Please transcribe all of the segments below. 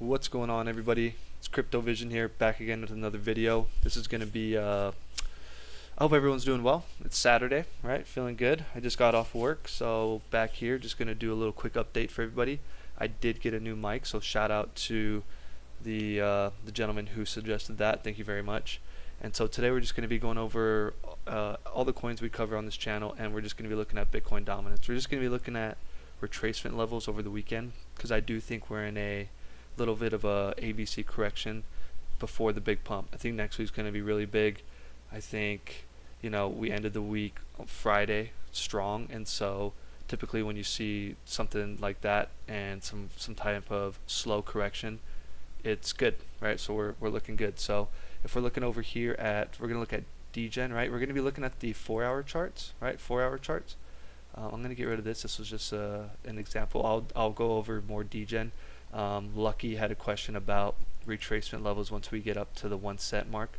What's going on, everybody? It's Crypto Vision here, back again with another video. This is going to be I hope everyone's doing well. It's Saturday, right? Feeling good. I just got off work, so back here just going to do a little quick update for everybody. I did get a new mic, so shout out to the gentleman who suggested that. Thank you very much. And so today we're just going to be going over all the coins we cover on this channel, and we're just going to be looking at Bitcoin dominance. We're just going to be looking at retracement levels over the weekend, because I do think we're in a little bit of a ABC correction before the big pump. I think next week's going to be really big. I think, you know, we ended the week on Friday strong, and so typically when you see something like that and some type of slow correction, it's good, right? So we're looking good. So if we're looking over here at, we're going to look at DEGEN, right? We're going to be looking at the 4-hour charts, right? 4-hour charts. I'm going to get rid of this. This was just an example. I'll go over more DEGEN. Lucky had a question about retracement levels once we get up to the 1 cent mark,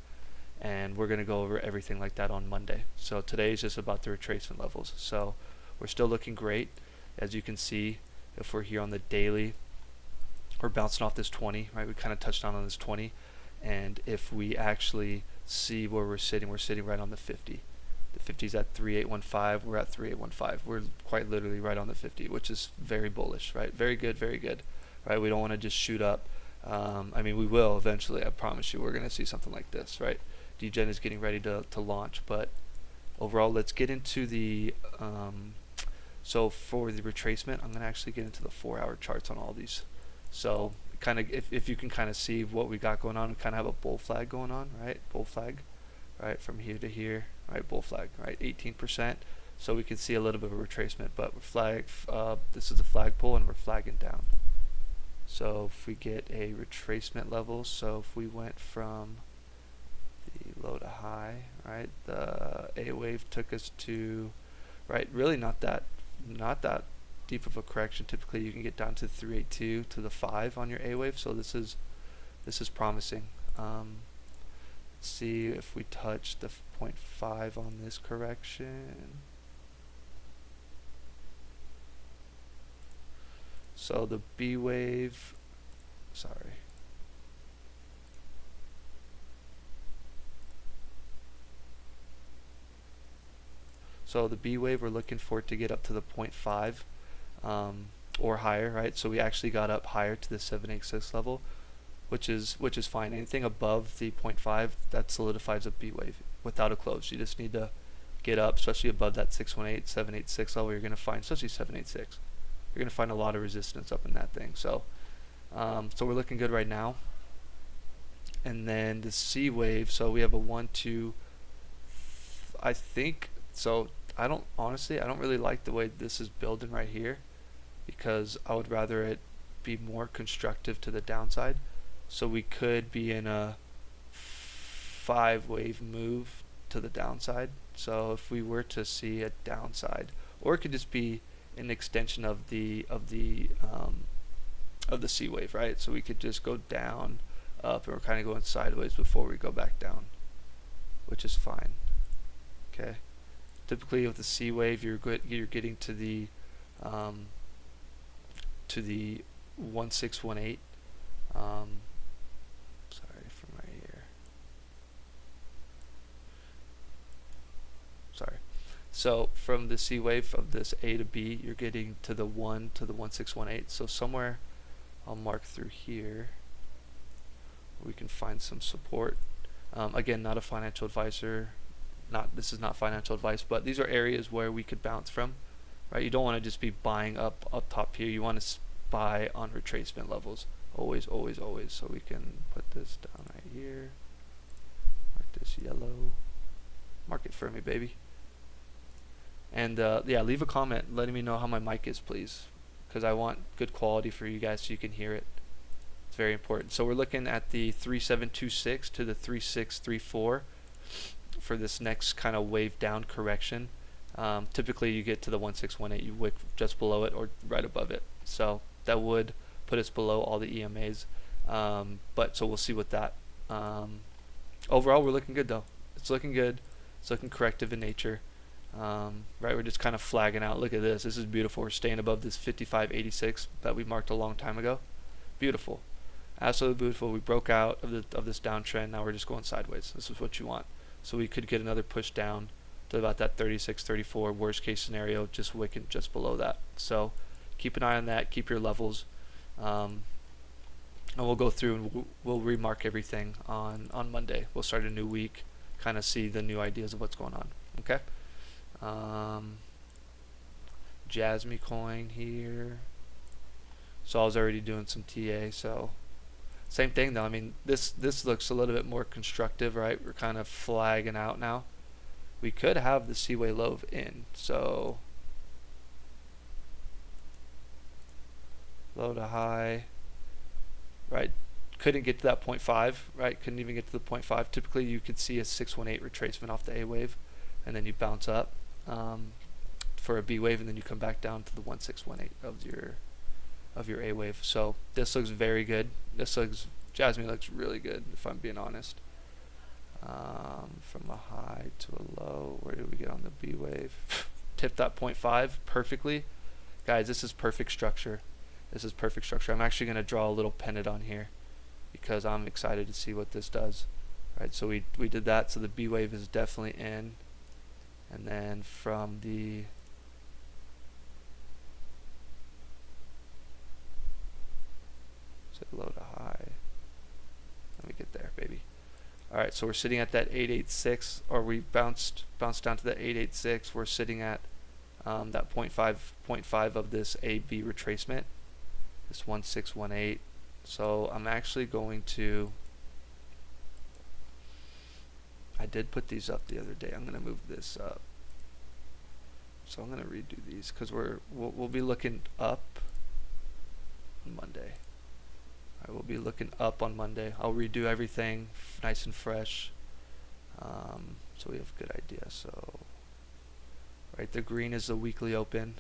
and we're going to go over everything like that on Monday. So today is just about the retracement levels. So we're still looking great. As you can see, if we're here on the daily, we're bouncing off this 20, right? We kind of touched on this 20, and if we actually see where we're sitting right on the 50. The 50 is at 3815. We're at 3815. We're quite literally right on the 50, which is very bullish, right? Very good, very good. Right, we don't want to just shoot up. I mean, we will eventually. I promise you, we're going to see something like this, right? DEGEN is getting ready to launch, but overall, let's get into the. So for the retracement, I'm going to actually get into the 4-hour charts on all these. So kind of, if you can kind of see what we got going on, we kind of have a bull flag going on, right? Bull flag, right, from here to here, right? Bull flag, right? 18%. So we can see a little bit of a retracement, but we're this is a flag pull, and we're flagging down. So if we get a retracement level, so if we went from the low to high, right, the A wave took us to, right, really not that deep of a correction. Typically you can get down to 382 to the 5 on your A wave, so this is promising. Let's see if we touch the 0.5 on this correction. So the B wave, sorry. So the B wave, we're looking for it to get up to the 0.5 or higher, right? So we actually got up higher to the 786 level, which is fine. Anything above the 0.5, that solidifies a B wave without a close. You just need to get up, especially above that 618, 786 level. You're going to find, especially 786. You're going to find a lot of resistance up in that thing. So so we're looking good right now. And then the C wave, so we have a 1, 2, I think, so I don't really like the way this is building right here, because I would rather it be more constructive to the downside. So we could be in a 5 wave move to the downside. So if we were to see a downside, or it could just be an extension of the C wave, right? So we could just go down, up, and we're kind of going sideways before we go back down, which is fine. Okay. Typically with the C wave, you're getting to the 1618. Sorry, from right here. Sorry. So from the C wave of this A to B, you're getting to the 1 to the 1618. So somewhere I'll mark through here, we can find some support. Again, not a financial advisor. This is not financial advice, but these are areas where we could bounce from, right? You don't want to just be buying up top here. You want to buy on retracement levels. Always, always, always. So we can put this down right here. Mark this yellow. Mark it for me, baby. And yeah, leave a comment letting me know how my mic is, please, because I want good quality for you guys so you can hear it. It's very important. So we're looking at the 3726 to the 3634 for this next kind of wave down correction. Typically you get to the 1618, you wick just below it or right above it. So that would put us below all the EMAs. But so we'll see with that. Overall, we're looking good though. It's looking good. It's looking corrective in nature. Right, we're just kind of flagging out. Look at this. This is beautiful. We're staying above this 55.86 that we marked a long time ago. Beautiful. Absolutely beautiful. We broke out of this downtrend. Now we're just going sideways. This is what you want. So we could get another push down to about that 36, 34. Worst case scenario, just wicking just below that. So keep an eye on that. Keep your levels. And we'll go through and we'll remark everything on Monday. We'll start a new week, kind of see the new ideas of what's going on. Okay. JASMY coin here. So I was already doing some TA. So same thing though. I mean, this looks a little bit more constructive, right? We're kind of flagging out now. We could have the seaway low in. So low to high. Right, couldn't get to that 0.5, right, couldn't even get to the 0.5. Typically you could see a 618 retracement off the A wave, and then you bounce up for a B wave, and then you come back down to the 1618 of your A wave. So this looks very good. JASMY looks really good, if I'm being honest. From a high to a low, where did we get on the B wave? Tipped that 0.5 perfectly. Guys, this is perfect structure. This is perfect structure. I'm actually going to draw a little pennant on here because I'm excited to see what this does. Right, so we did that. So the B wave is definitely in, and then from the low to high. Let me get there, baby. All right, so we're sitting at that 886, or we bounced down to that 886. We're sitting at that 0.5 of this AB retracement. This 1618. So I'm actually going to, I did put these up the other day. I'm going to move this up. So I'm going to redo these because we'll be looking up on Monday. All right, we'll be looking up on Monday. I'll redo everything nice and fresh, so we have a good idea. So right, the green is the weekly open.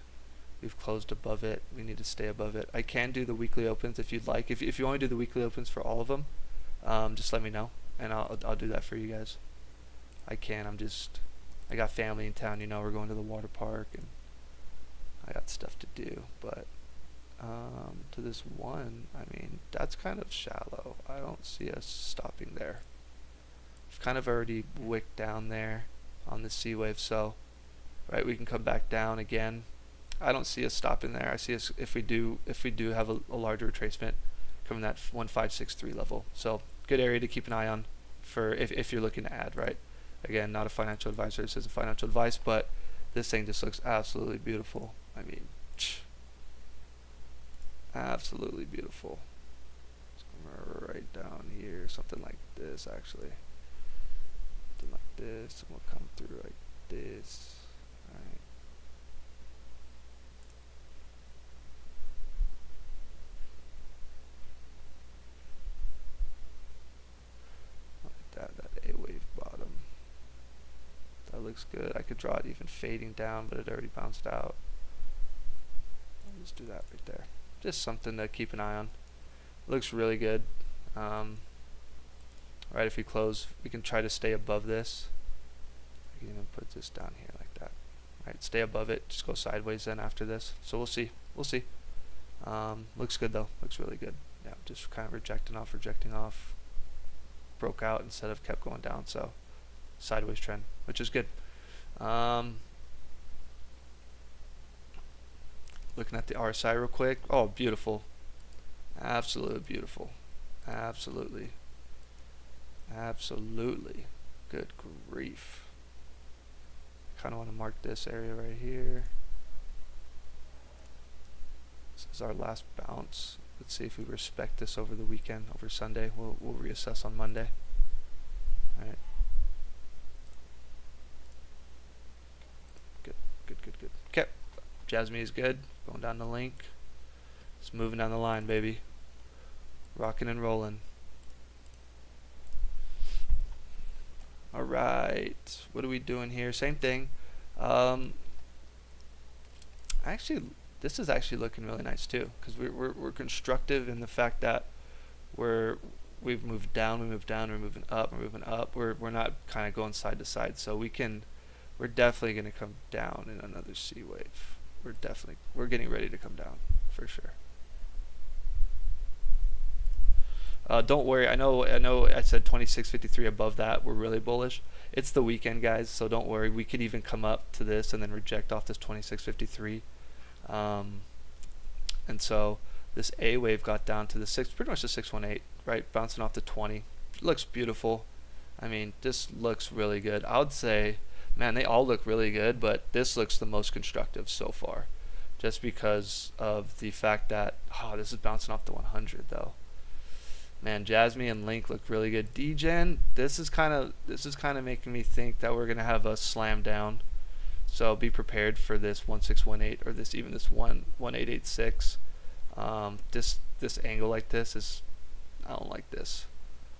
We've closed above it. We need to stay above it. I can do the weekly opens if you'd like. If you want to do the weekly opens for all of them, just let me know, and I'll do that for you guys. I can. I got family in town. You know, we're going to the water park, and I got stuff to do. But to this one, I mean, that's kind of shallow. I don't see us stopping there. We've kind of already wicked down there on the C wave, so right, we can come back down again. I don't see us stopping there. I see us, if we do have a larger retracement, coming that 1563 level. So good area to keep an eye on for if you're looking to add, right? Again, not a financial advisor. This is a financial advice, but this thing just looks absolutely beautiful. I mean, absolutely beautiful. It's right down here, something like this actually. Something like this, and we'll come through like this. All right. That A wave bottom. That looks good. I could draw it even fading down, but it already bounced out. I'll just do that right there. Just something to keep an eye on. It looks really good. Right, if we close, we can try to stay above this. We can even put this down here like that. Right, stay above it. Just go sideways then after this. So we'll see. We'll see. Looks good though. Looks really good. Yeah, just kind of rejecting off. Broke out instead of kept going down. So sideways trend, which is good. Looking at the RSI real quick. Oh, beautiful. Absolutely beautiful. Absolutely. Good grief. Kind of want to mark this area right here. This is our last bounce. Let's see if we respect this over the weekend, over Sunday. We'll reassess on Monday. All right. Good. Okay. JASMY is good. Going down the link. It's moving down the line, baby. Rocking and rolling. All right. What are we doing here? Same thing. Actually, this is actually looking really nice too, because we're constructive in the fact that we've moved down, we're moving up, we're not kind of going side to side, so we're definitely going to come down in another C wave. We're getting ready to come down for sure. Don't worry. I know. I said 26.53 above that. We're really bullish. It's the weekend, guys. So don't worry. We could even come up to this and then reject off this 26.53. And so this A wave got down to the pretty much the 618, right? Bouncing off the 20. Looks beautiful. I mean, this looks really good. I would say, man, they all look really good, but this looks the most constructive so far, just because of the fact that this is bouncing off the 100 though. Man, JASMY and Link look really good. DEGEN, this is kind of making me think that we're gonna have a slam down. So be prepared for this 1618 or this 1886. This angle like this is, I don't like this.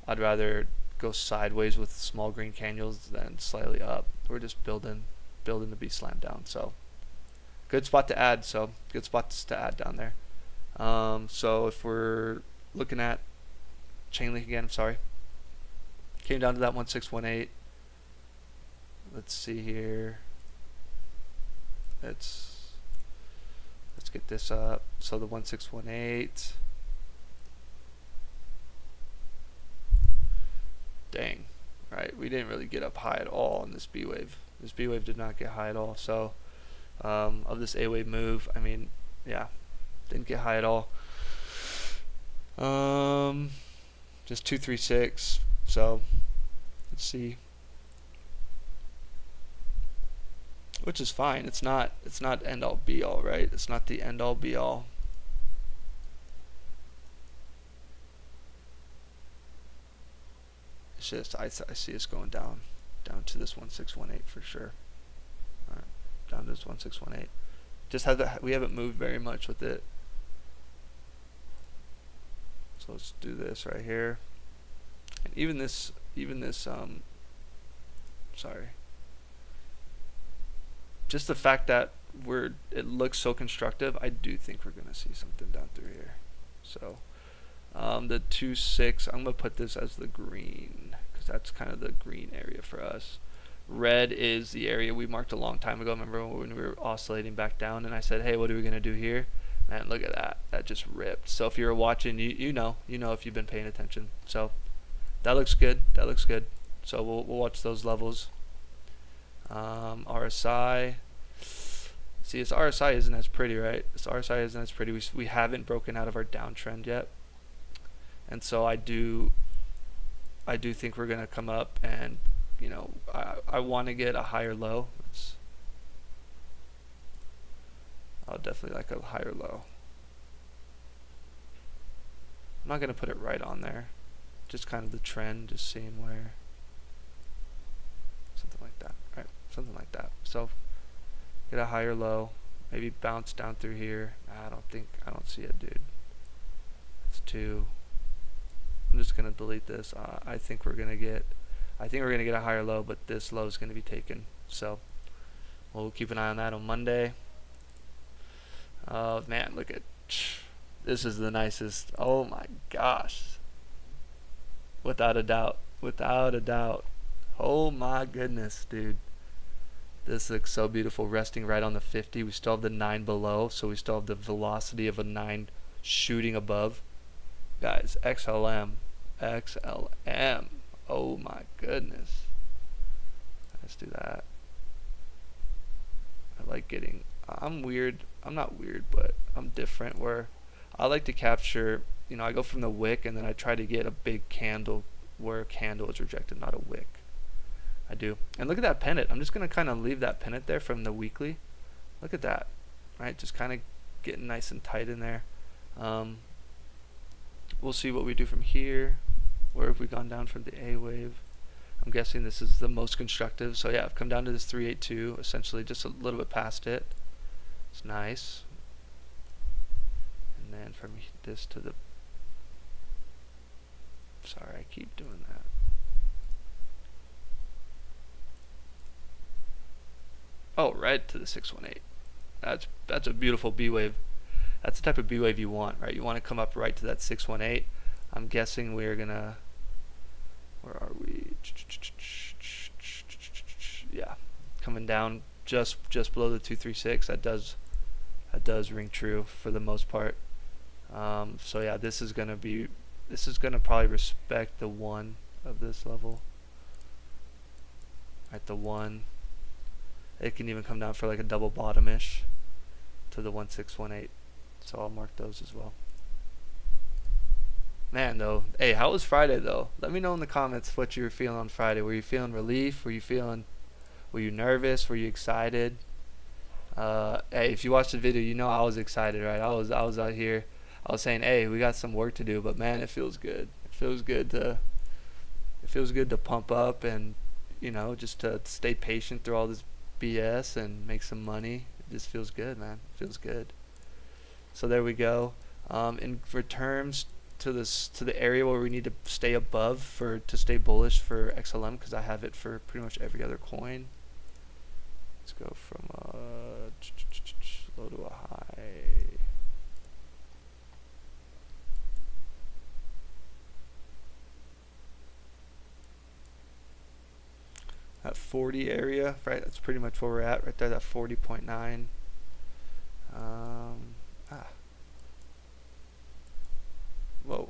I'd rather go sideways with small green candles than slightly up. We're just building to be slammed down. So good spot to add. So good spots to add down there. So if we're looking at CHAINLINK again, I'm sorry, came down to that 1618. Let's see here. Let's get this up. So the 1618. Dang, right? We didn't really get up high at all in this B wave. This B wave did not get high at all. So of this A wave move, I mean, yeah, didn't get high at all. Just 236. So let's see. Which is fine. It's not end all be all, right? It's not the end all be all. It's just I see us going down to this 1618 for sure. All right, down to this 1618. Just we haven't moved very much with it. So let's do this right here. And even this sorry. Just the fact that it looks so constructive, I do think we're gonna see something down through here. So the 2.6, I'm gonna put this as the green because that's kind of the green area for us. Red is the area we marked a long time ago. Remember when we were oscillating back down and I said, hey, what are we gonna do here? Man, look at that. That just ripped. So if you're watching, you know if you've been paying attention. So that looks good. That looks good. So we'll watch those levels. RSI. See, this RSI isn't as pretty, right? This RSI isn't as pretty. We haven't broken out of our downtrend yet, and so I do think we're gonna come up, and I want to get a higher low. I'll definitely like a higher low. I'm not gonna put it right on there. Just kind of the trend, just seeing where. Something like that, right? Something like that. So get a higher low, maybe bounce down through here. I don't see it, dude. It's too. I'm just gonna delete this. I think we're gonna get a higher low, but this low is gonna be taken. So we'll keep an eye on that on Monday. Oh man, look at this is the nicest. Oh my gosh. Without a doubt. Without a doubt. Oh my goodness, dude. This looks so beautiful, resting right on the 50. We still have the 9 below, so we still have the velocity of a 9 shooting above. Guys, XLM. Oh my goodness. Let's do that. I like getting, I'm weird. I'm not weird, but I'm different where I like to capture, I go from the wick and then I try to get a big candle where a candle is rejected, not a wick. I do. And look at that pennant. I'm just going to kind of leave that pennant there from the weekly. Look at that. Right? Just kind of getting nice and tight in there. We'll see what we do from here. Where have we gone down from the A wave? I'm guessing this is the most constructive. So yeah, I've come down to this 382, essentially just a little bit past it. It's nice. And then from this to the... Sorry, I keep doing that. Oh, right to the 618. That's a beautiful B wave. That's the type of B wave you want, right? You want to come up right to that 618. I'm guessing we're gonna. Where are we? Yeah, coming down just below the 236. That does ring true for the most part. So yeah, this is gonna be This is gonna probably respect the 1 of this level. At the 1, it can even come down for like a double bottom-ish to the 1618. So I'll mark those as well. Man, though, hey, how was Friday though? Let me know in the comments what you were feeling on Friday. Were you feeling relief? Were you nervous? Were you excited? Hey, if you watched the video, you know I was excited, right? I was out here. I was saying, hey, we got some work to do, but man, it feels good. It feels good to pump up and, you know, just to stay patient through all this BS and make some money. It just feels good, man. It feels good. So there we go. In terms to the area where we need to stay above to stay bullish for XLM, because I have it for pretty much every other coin. Let's go from low to a high. That 40 area, right? That's pretty much where we're at right there. That 40.9. Whoa.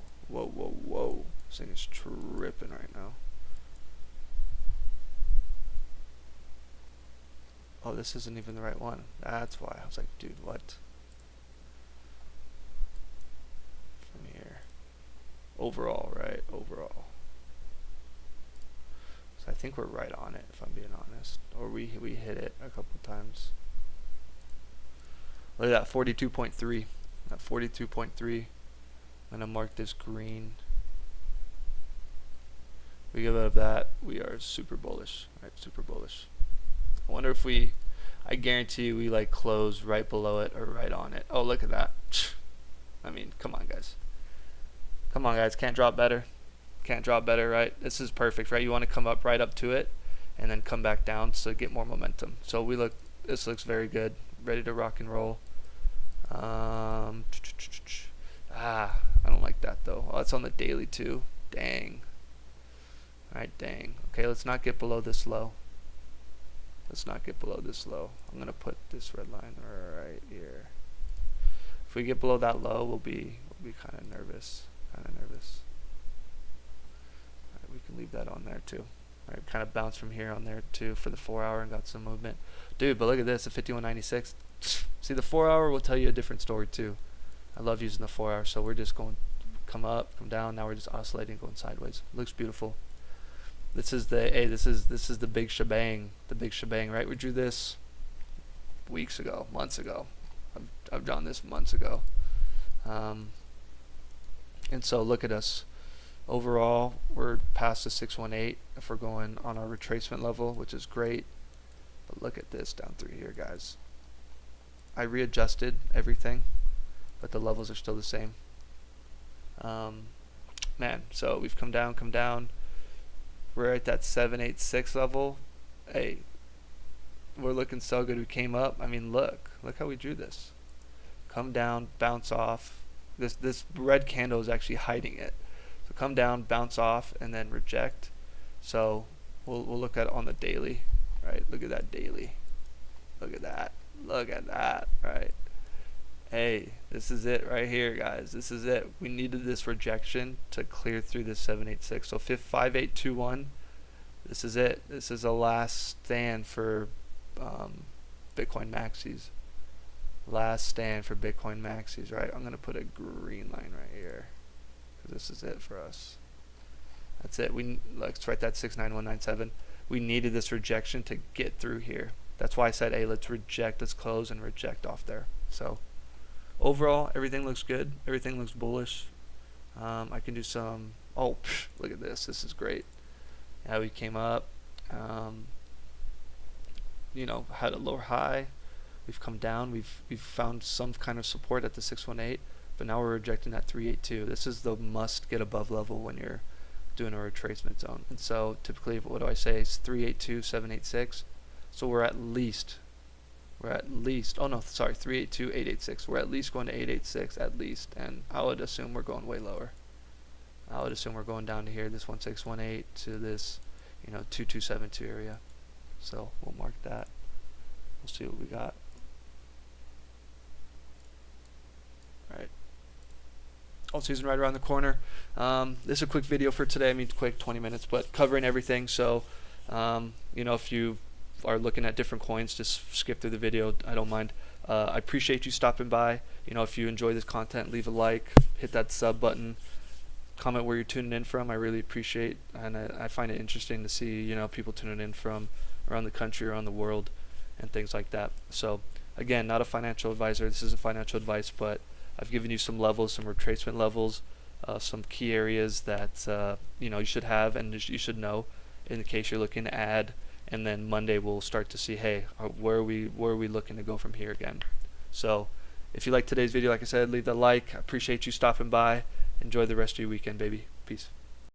This thing is tripping right now. Oh, this isn't even the right one. That's why. I was like, dude, what? From here. Overall, right? Overall. So I think we're right on it, if I'm being honest. Or we hit it a couple times. Look at that, 42.3. That 42.3. I'm going to mark this green. We get out of that, we are super bullish. Right, super bullish. I wonder if I guarantee you we like close right below it or right on it. Oh, look at that. I mean, come on guys. Come on guys, can't drop better. Can't drop better, right? This is perfect, right? You want to come up right up to it and then come back down so get more momentum. So this looks very good. Ready to rock and roll. I don't like that though. Oh, it's on the daily too. Dang. Alright, dang. Okay, let's not get below this low. Let's not get below this low. I'm gonna put this red line right here. If we get below that low, we'll be kind of nervous. Alright, we can leave that on there too. Alright, kind of bounce from here on there too for the 4 hour and got some movement. Dude, but look at this, the 5196. See, the 4 hour will tell you a different story too. I love using the 4 hour, so we're just going come up, come down. Now we're just oscillating, going sideways. Looks beautiful. This is the big shebang, right? We drew this weeks ago, months ago. I've drawn this months ago, and so look at us. Overall, we're past the 618 if we're going on our retracement level, which is great. But look at this down through here, guys. I readjusted everything, but the levels are still the same. Man, so we've come down. We're at that 786 level. Hey, we're looking so good. We came up. I mean, look how we drew this. Come down, bounce off. This red candle is actually hiding it. So come down, bounce off, and then reject. So we'll look at it on the daily, right? Look at that daily. Look at that, right? Hey, this is it right here, guys. This is it. We needed this rejection to clear through this 786. So 5821. This is it. This is the last stand for Bitcoin maxis. Last stand for Bitcoin maxis, right? I'm gonna put a green line right here because this is it for us. That's it. Let's write that 69197. We needed this rejection to get through here. That's why I said, hey, let's close and reject off there. So overall, everything looks good. Everything looks bullish. I can do some. Oh, look at this. This is great. Yeah, we came up. You know, had a lower high. We've come down. We've found some kind of support at the 618, but now we're rejecting that 382. This is the must get above level when you're doing a retracement zone. And so typically, what do I say? It's 382, 786. So we're at least. Oh no, sorry, 382, 886. We're at least going to 886 at least, and I would assume we're going way lower. I would assume we're going down to here, this 1618 to this, 2272 area. So we'll mark that. We'll see what we got. Right. alt season right around the corner. This is a quick video for today. I mean, quick, 20 minutes, but covering everything. So, you know, if you are looking at different coins, just skip through the video. I don't mind. I appreciate you stopping by. You know, if you enjoy this content, leave a like, hit that sub button, comment where you're tuning in from. I really appreciate, and I find it interesting to see, you know, people tuning in from around the country, around the world, and things like that. So again, not a financial advisor. This is a financial advice, but I've given you some levels, some retracement levels, some key areas that you know, you should have and you should know in case you're looking to add. And then Monday we'll start to see, hey, where are we looking to go from here again. So if you like today's video, like I said, leave that like. I appreciate you stopping by. Enjoy the rest of your weekend, baby. Peace.